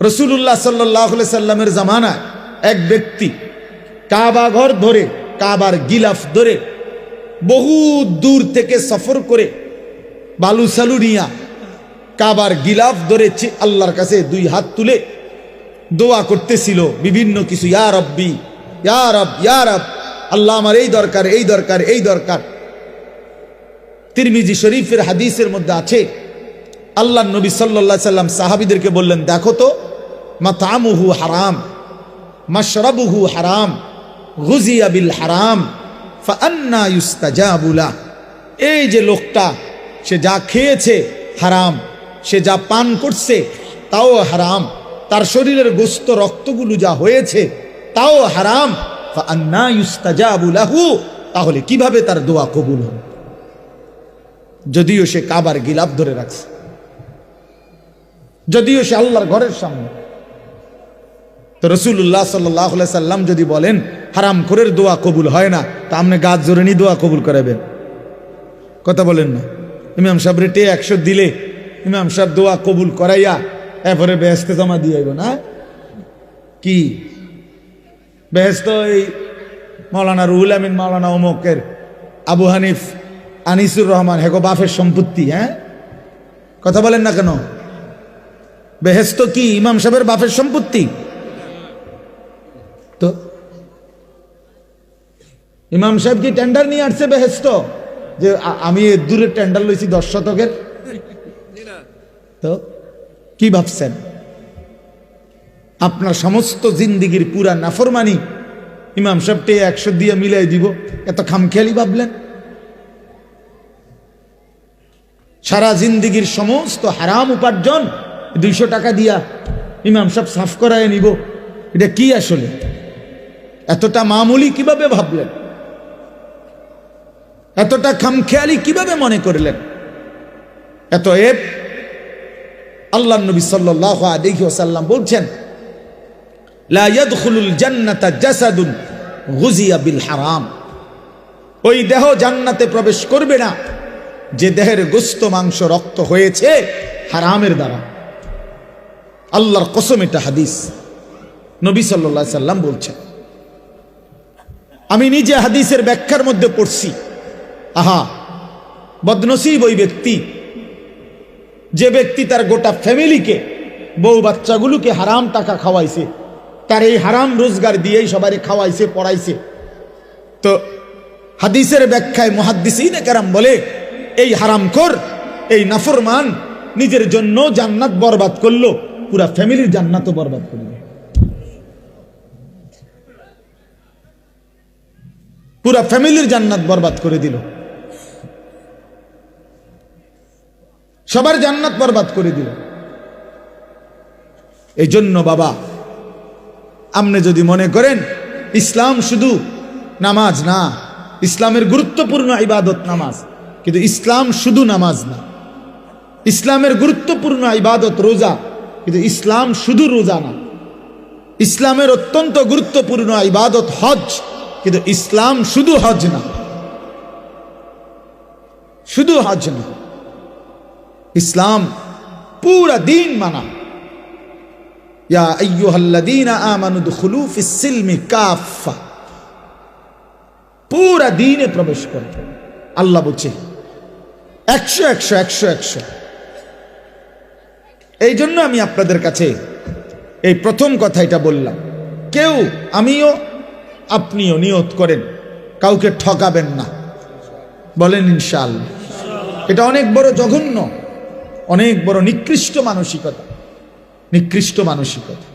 রাসূলুল্লাহ সাল্লাল্লাহু আলাইহি সাল্লামের জামানায় এক ব্যক্তি কাবা ঘর ধরে, কাবার গিলাফ ধরে বহু দূর থেকে সফর করে বালু সালু নিয়া কাবার গিলাফ ধরে আল্লাহর কাছে দুই হাত তুলে দোয়া করতেছিল বিভিন্ন কিছু, ইয়া রব্বি, ইয়া রব, ইয়া রব, আল্লাহ আমার এই দরকার, এই দরকার, এই দরকার। তিরমিজি শরীফের হাদিসের মধ্যে আছে, আল্লাহর নবী সাল্লাল্লাহু আলাইহি সাল্লাম সাহাবীদেরকে বললেন, দেখো তো, মাতামুহু হারাম, মাশরাবুহু হারাম, গুজিয়া বিল হারাম, ফাআন্না ইউস্তাজাবু লাহ। এই যে লোকটা, সে যা খেয়েছে হারাম, সে যা পান করছে তাও হারাম, তার শরীরের গোস্ত রক্তগুলো যা হয়েছে তাও হারাম, ফাআন্না ইউস্তাজাবু লাহু, তাহলে কিভাবে তার দোয়া কবুল হবে? যদিও সে কাবার গিলাফ ধরে রাখছে, যদিও সে আল্লাহর ঘরের সামনে। তো রাসূলুল্লাহ সাল্লাল্লাহু আলাইহি সাল্লাম যদি বলেন হারাম খোরের দোয়া কবুল হয় না, তা আপনি গাছ জোরে নি দোয়া কবুল করাবেন? কথা বলেন না। ইমাম সাহেব রেটে 100 দিলে ইমাম সাহেব দোয়া কবুল করাইয়া এরপরে বেহেশতে জমা দিয়ে আইব না? কি বেহেশত এই মাওলানা রুহুল আমিন, মাওলানা অমুকের, আবু হানিফ, আনিসুর রহমান, হেগো বাফের সম্পত্তি? হ্যাঁ, কথা বলেন না কেন? বেহেশত কি ইমাম সাহেবের বাফের সম্পত্তি? তো ইমাম সাহেব কি টেন্ডার নিয়ে আসছে বেহেশত, যে আমি দূরের টেন্ডার লইছি 10 শতকের? তো কি ভাবছেন? আপনার সমস্ত জিন্দিগির পুরা নাফরমানি ইমাম সাহেবকে 100 দিয়ে মিলাই দিব, এত খামখেয়ালি ভাবলেন? সারা জিন্দিগির সমস্ত হারাম উপার্জন 200 টাকা দিয়া ইমাম সাহেব সাফ করায় নিব, এটা কি আসলে? এতটা মামুলি কিভাবে ভাবলেন? এতটা খামখেয়ালি কিভাবে মনে করলেন? এত এব আল্লাহর নবী সাল্লাল্লাহু আলাইহি ওয়াসাল্লাম বলছেন, লা ইয়াদখুলুল জান্নাতা জাসাদুন গুজিয়া বিল হারাম। ওই দেহ জান্নাতে প্রবেশ করবে না যে দেহের গোশত মাংস রক্ত হয়েছে হারামের দ্বারা। আল্লাহর কসম, এটা হাদিস, নবী সাল্লাল্লাহু আলাইহি সাল্লাম বলছেন। আমি নিজে হাদিসের ব্যাখ্যার মধ্যে পড়ছি। আহা, বদনসিব ওই ব্যক্তি, যে ব্যক্তি তার গোটা ফ্যামিলিকে, বউ বাচ্চাগুলোকে হারাম টাকা খাওয়াইছে, তার এই হারাম রোজগার দিয়েই সবাই খাওয়াইছে, পড়াইছে। তো হাদিসের ব্যাখ্যায় মুহাদ্দিসিনে কেরাম বলে, এই হারামখোর, এই নাফরমান নিজের জন্য জান্নাত বরবাদ করলো, পুরা ফ্যামিলির জান্নাতও বরবাদ করলো, পুরা ফ্যামিলির জান্নাত বরবাদ করে দিল, সবার জান্নাত বরবাদ করে দিল। এই জন্য বাবা, আপনি যদি মনে করেন ইসলাম শুধু নামাজ না, ইসলামের গুরুত্বপূর্ণ ইবাদত নামাজ, কিন্তু ইসলাম শুধু নামাজ না। ইসলামের গুরুত্বপূর্ণ ইবাদত রোজা, কিন্তু ইসলাম শুধু রোজা না। ইসলামের অত্যন্ত গুরুত্বপূর্ণ ইবাদত হজ, কিন্তু ইসলাম শুধু হজ না, শুধু হজ না। ইসলাম পুরা দিন মানা। ইয়া আইয়ুহাল্লাযীনা আমানু দুখুলু ফিস সিলমি কাফা, পুরা দিনে প্রবেশ করে। আল্লাহ বলছে 100 100 100 100। এই জন্য আমি আপনাদের কাছে এই প্রথম কথা এটা বললাম, কেউ, আমিও আপনিও নিয়ত করেন কাউকে ঠকাবেন না, বলেন ইনশাআল্লাহ। এটা অনেক বড় জঘন্য, অনেক বড় নিকৃষ্ট মানসিকতা, নিকৃষ্ট মানসিকতা।